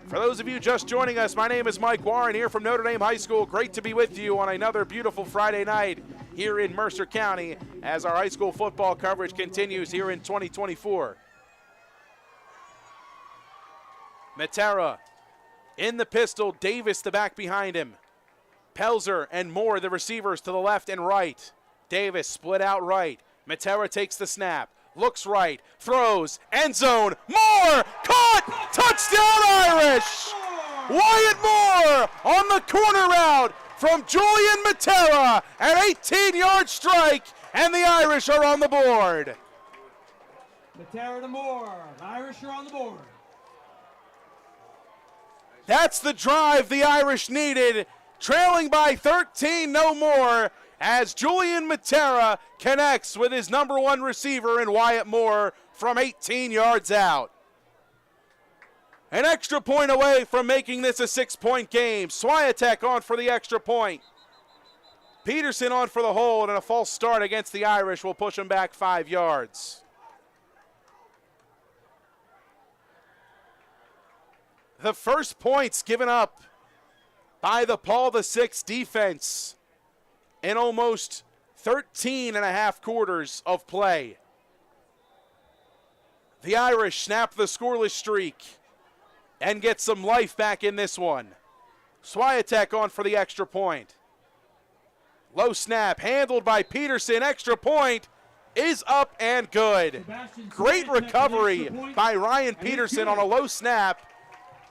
For those of you just joining us, my name is Mike Warren here from Notre Dame High School. Great to be with you on another beautiful Friday night here in Mercer County as our high school football coverage continues here in 2024. Matera in the pistol, Davis the back behind him. Pelzer and Moore the receivers to the left and right. Davis split out right. Matera takes the snap. Looks right, throws, end zone, Moore, caught, touchdown Irish! Wyatt Moore on the corner route from Julian Matera, an 18-yard strike, and the Irish are on the board. Matera to Moore, the Irish are on the board. That's the drive the Irish needed, trailing by 13, no more, as Julian Matera connects with his number 1 receiver in Wyatt Moore from 18 yards out. An extra point away from making this a 6-point game. Swiatek on for the extra point. Peterson on for the hold, and a false start against the Irish will push him back 5 yards. The first points given up by the Paul VI defense in almost 13 and a half quarters of play. The Irish snap the scoreless streak and get some life back in this one. Swiatek on for the extra point. Low snap, handled by Peterson. Extra point is up and good. Great recovery by Ryan Peterson on a low snap,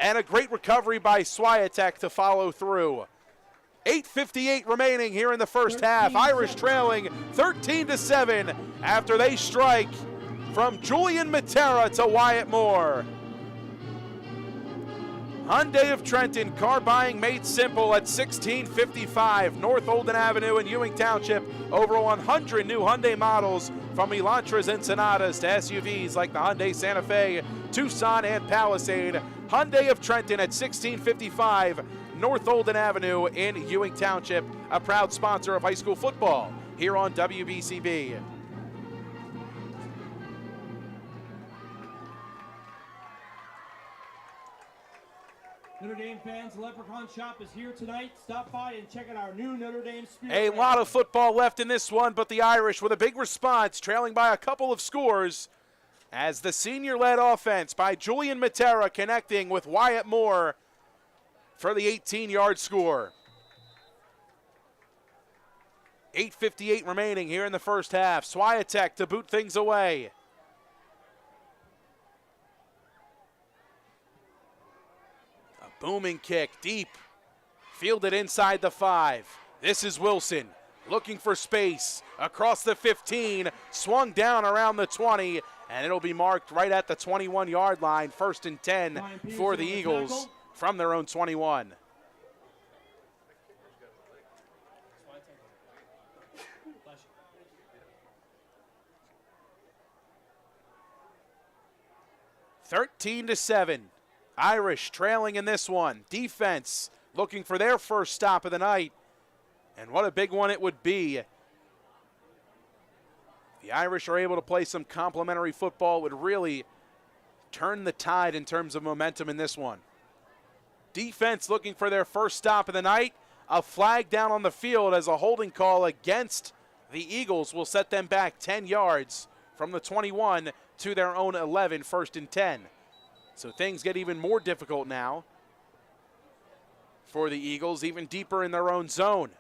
and a great recovery by Swiatek to follow through. 8:58 remaining here in the first half. Irish trailing 13-7 after they strike from Julian Matera to Wyatt Moore. Hyundai of Trenton, car buying made simple at 1655 North Olden Avenue in Ewing Township. Over 100 new Hyundai models, from Elantras and Sonatas to SUVs like the Hyundai Santa Fe, Tucson, and Palisade. Hyundai of Trenton at 1655 North Olden Avenue in Ewing Township, a proud sponsor of high school football here on WBCB. Notre Dame fans, Leprechaun Shop is here tonight. Stop by and check out our new Notre Dame Spirit. A lot of football left in this one, but the Irish with a big response, trailing by a couple of scores, as the senior-led offense by Julian Matera connecting with Wyatt Moore for the 18-yard score. 8:58 remaining here in the first half. Swiatek to boot things away. A booming kick deep Fielded inside the 5. This is Wilson looking for space across the 15, swung down around the 20, and it'll be marked right at the 21-yard line, 1st and 10 for the Eagles from their own 21. (13-7). Irish trailing in this one. Defense looking for their first stop of the night. And what a big one it would be. The Irish are able to play some complementary football. It would really turn the tide in terms of momentum in this one. Defense looking for their first stop of the night. A flag down on the field as a holding call against the Eagles will set them back 10 yards from the 21 to their own 11, 1st and 10. So things get even more difficult now for the Eagles, even deeper in their own zone.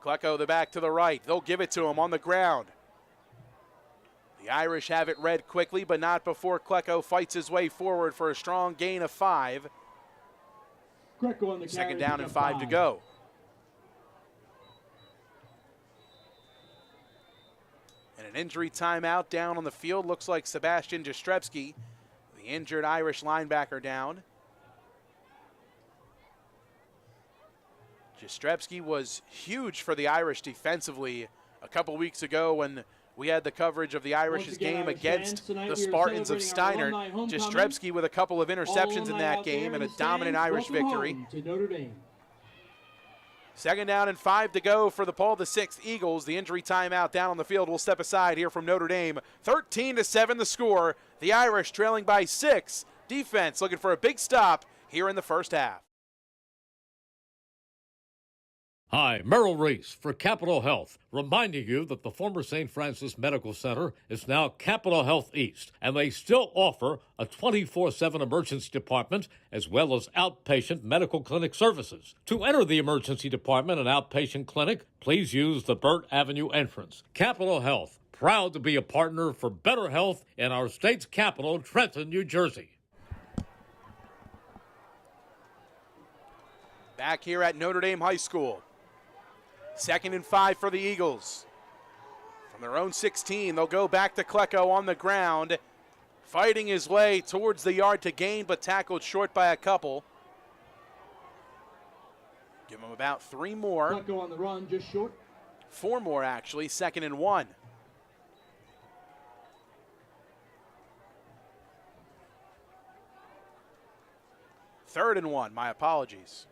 Klecko the back to the right. They'll give it to him on the ground. The Irish have it read quickly, but not before Klecko fights his way forward for a strong gain of 5. On the 2nd down and 5 to go. And an injury timeout down on the field. Looks like Sebastian Jastrzebski, the injured Irish linebacker, down. Jastrzebski was huge for the Irish defensively a couple weeks ago when we had the coverage of the Irish's game against the Spartans of Steiner. Jastrzebski with a couple of interceptions in that game and a dominant Irish victory. 2nd down and 5 to go for the Paul VI Eagles. The injury timeout down on the field will step aside here from Notre Dame. 13-7 the score. The Irish trailing by 6. Defense looking for a big stop here in the first half. Hi, Merrill Reese for Capital Health, reminding you that the former St. Francis Medical Center is now Capital Health East, and they still offer a 24/7 emergency department as well as outpatient medical clinic services. To enter the emergency department and outpatient clinic, please use the Burt Avenue entrance. Capital Health, proud to be a partner for better health in our state's capital, Trenton, New Jersey. Back here at Notre Dame High School. 2nd and 5 for the Eagles. From their own 16, they'll go back to Klecko on the ground, fighting his way towards the yard to gain, but tackled short by a couple. Give him about 3 more. Klecko on the run, just short. 4 more, actually. 2nd and 1. Third and 1, my apologies.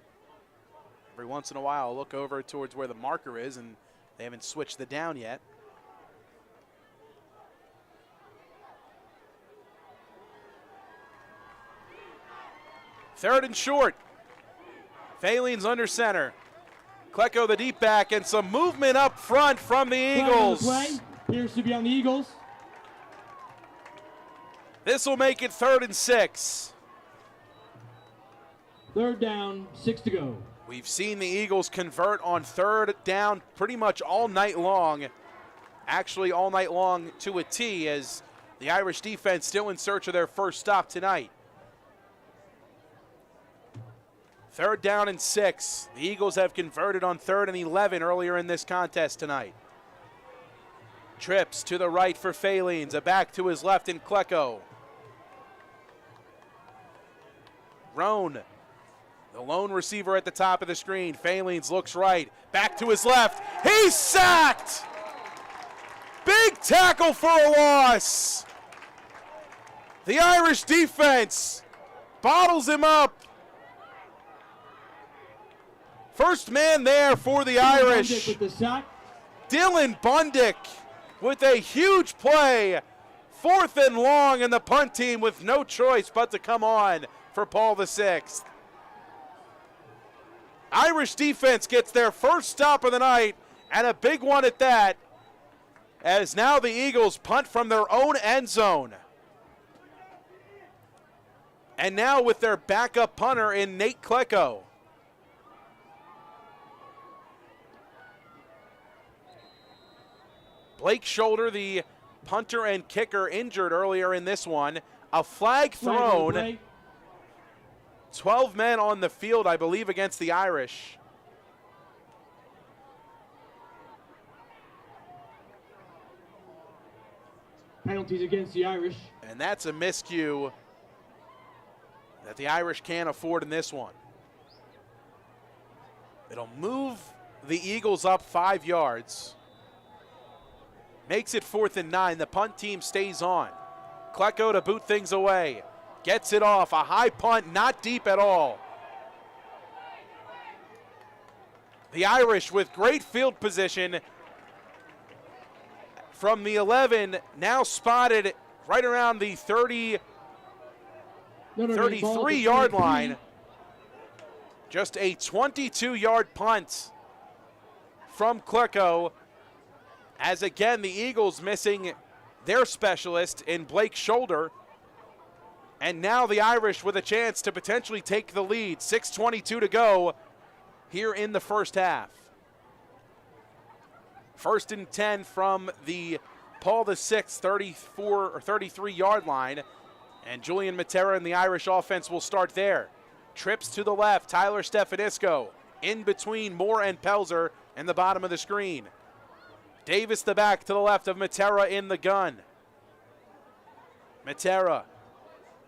Every once in a while, I'll look over towards where the marker is, and they haven't switched the down yet. Third and short. Phalene's under center. Klecko the deep back, and some movement up front from the Eagles. Appears to be on the Eagles. This will make it 3rd and 6. 3rd down, 6 to go. We've seen the Eagles convert on 3rd down pretty much all night long. Actually, all night long to a T, as the Irish defense still in search of their first stop tonight. 3rd down and 6. The Eagles have converted on 3rd and 11 earlier in this contest tonight. Trips to the right for Phalenes, a back to his left in Klecko. Roan, the lone receiver at the top of the screen. Phalenes looks right, back to his left. He's sacked! Big tackle for a loss. The Irish defense bottles him up. First man there for the Irish. With the sack. Dylan Bundick with a huge play. 4th and long, and the punt team with no choice but to come on for Paul VI. Irish defense gets their first stop of the night, and a big one at that, as now the Eagles punt from their own end zone. And now with their backup punter in Nate Klecko. Blake Shoulder, the punter and kicker, injured earlier in this one. A flag thrown. 12 men on the field, I believe, against the Irish. Penalties against the Irish. And that's a miscue that the Irish can't afford in this one. It'll move the Eagles up 5 yards. Makes it 4th and 9. The punt team stays on. Klecko to boot things away. Gets it off. A high punt, not deep at all. The Irish with great field position from the 11, now spotted right around the 33-yard line. Just a 22-yard punt from Klecko, as again the Eagles missing their specialist in Blake Shoulder. And now the Irish with a chance to potentially take the lead. 6:22 to go here in the first half. 1st and 10 from the Paul VI 34 or 33-yard line. And Julian Matera and the Irish offense will start there. Trips to the left, Tyler Stefanisco in between Moore and Pelzer in the bottom of the screen. Davis the back to the left of Matera in the gun. Matera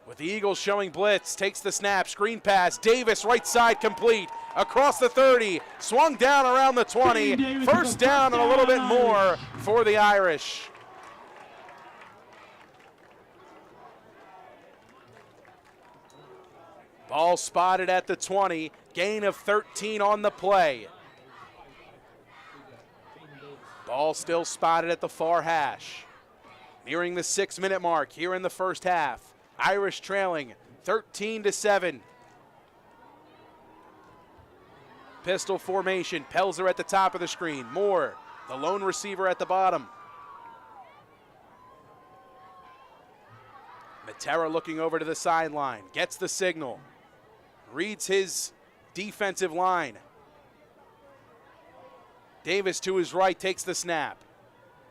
with the Eagles showing blitz, takes the snap, screen pass, Davis right side complete, across the 30, swung down around the 20, first down and a little bit more for the Irish. Ball spotted at the 20, gain of 13 on the play. Ball still spotted at the far hash. Nearing the 6-minute mark here in the first half. Irish trailing 13-7. Pistol formation, Pelzer at the top of the screen. Moore, the lone receiver at the bottom. Matera looking over to the sideline, gets the signal. Reads his defensive line. Davis to his right takes the snap.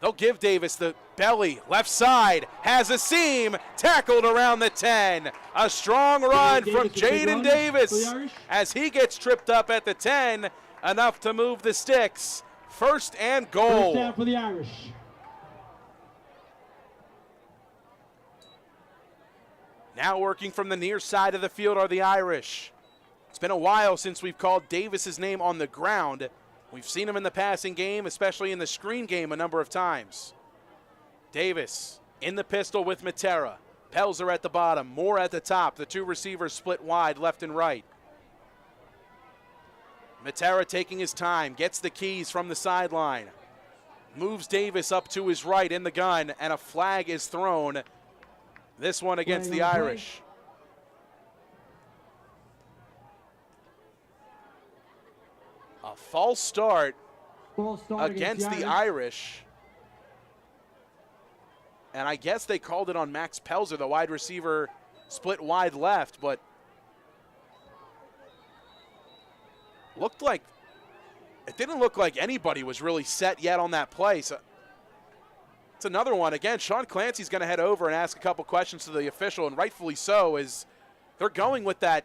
They'll give Davis the belly, left side, has a seam, tackled around the 10. A strong run from Jaden Davis as he gets tripped up at the 10, enough to move the sticks. 1st and goal. First down for the Irish. Now working from the near side of the field are the Irish. It's been a while since we've called Davis's name on the ground. We've seen him in the passing game, especially in the screen game a number of times. Davis in the pistol with Matera. Pelzer at the bottom, Moore at the top. The 2 receivers split wide, left and right. Matera taking his time, gets the keys from the sideline. Moves Davis up to his right in the gun, and a flag is thrown. This one against the Irish. A false start against the Irish. And I guess they called it on Max Pelzer, the wide receiver, split wide left, but it didn't look like anybody was really set yet on that play. So it's another one. Again, Sean Clancy's going to head over and ask a couple questions to the official, and rightfully so, as they're going with that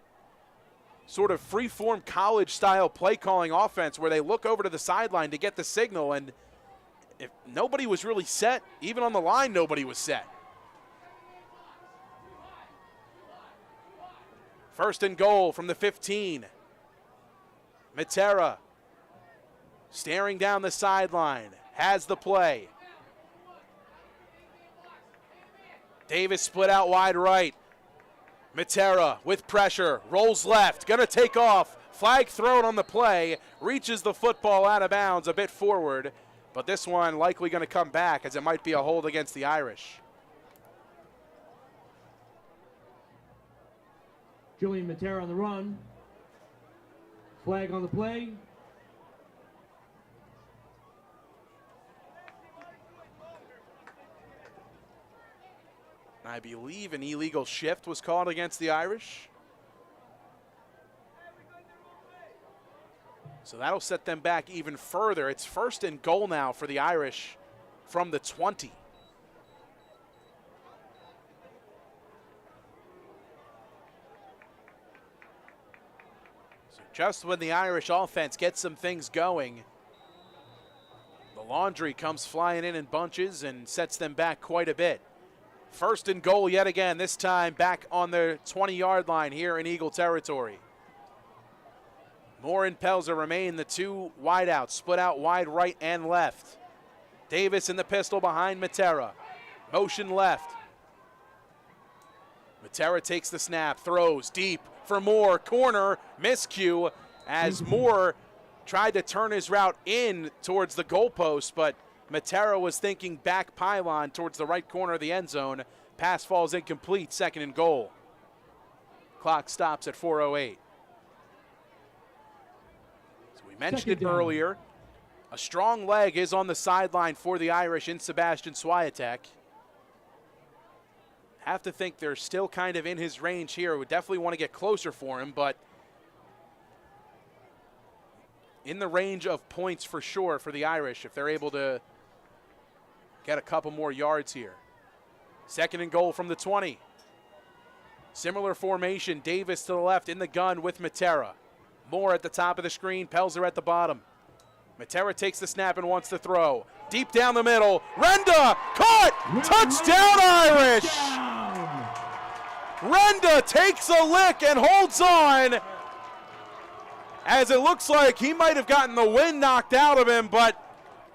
sort of free-form college-style play-calling offense where they look over to the sideline to get the signal, and if nobody was really set, even on the line, nobody was set. 1st and goal from the 15. Matera staring down the sideline, has the play. Davis split out wide right. Matera with pressure, rolls left, gonna take off. Flag thrown on the play, reaches the football out of bounds a bit forward, but this one likely gonna come back as it might be a hold against the Irish. Julian Matera on the run. Flag on the play. I believe an illegal shift was called against the Irish. So that'll set them back even further. It's 1st and goal now for the Irish from the 20. So just when the Irish offense gets some things going, the laundry comes flying in bunches and sets them back quite a bit. First and goal yet again, this time back on the 20-yard line here in Eagle territory. Moore and Pelzer remain the two wideouts, split out wide right and left. Davis in the pistol behind Matera. Motion left. Matera takes the snap, throws deep for Moore, corner, miscue as Moore tried to turn his route in towards the goalpost, but Matera was thinking back pylon towards the right corner of the end zone. Pass falls incomplete, second and goal. Clock stops at 4:08. So we mentioned it earlier. A strong leg is on the sideline for the Irish in Sebastian Swiatek. Have to think they're still kind of in his range here. Would definitely want to get closer for him, but in the range of points for sure for the Irish if they're able to get a couple more yards here. Second and goal from the 20. Similar formation, Davis to the left in the gun with Matera. Moore at the top of the screen, Pelzer at the bottom. Matera takes the snap and wants to throw. Deep down the middle, Renda, caught! Touchdown Irish! Renda takes a lick and holds on, as it looks like he might have gotten the wind knocked out of him, but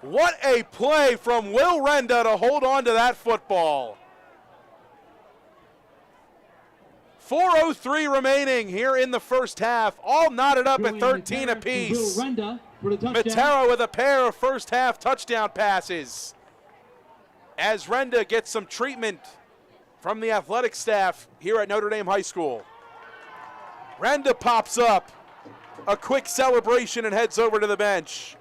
what a play from Will Renda to hold on to that football. 4:03 remaining here in the first half, all knotted up at 13 apiece. Matera with a pair of first half touchdown passes, as Renda gets some treatment from the athletic staff here at Notre Dame High School. Renda pops up, a quick celebration, and heads over to the bench.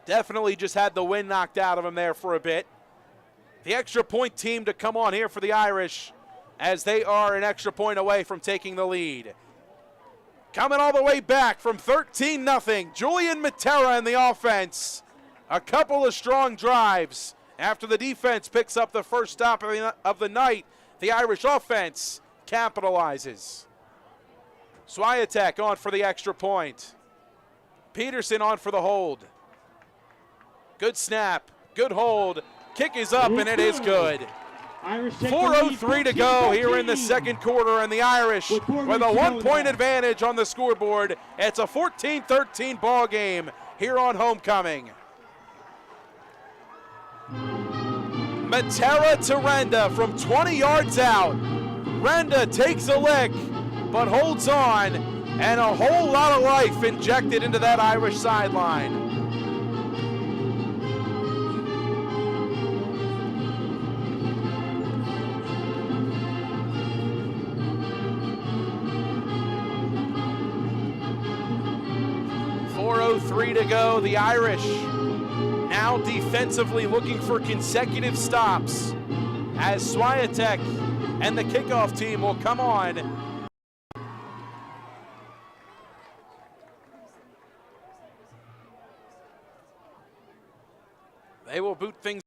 Definitely just had the wind knocked out of him there for a bit. The extra point team to come on here for the Irish, as they are an extra point away from taking the lead. Coming all the way back from 13-0, Julian Matera in the offense. A couple of strong drives. After the defense picks up the first stop of the night, the Irish offense capitalizes. Swiatek on for the extra point. Peterson on for the hold. Good snap, good hold. Kick is up, and it is good. 4:03 to go here in the second quarter, and the Irish with a 1-point advantage on the scoreboard. It's a 14-13 ball game here on homecoming. Matera to Renda from 20 yards out. Renda takes a lick, but holds on, and a whole lot of life injected into that Irish sideline. .403 to go. The Irish now defensively looking for consecutive stops as Swiatek and the kickoff team will come on. They will boot things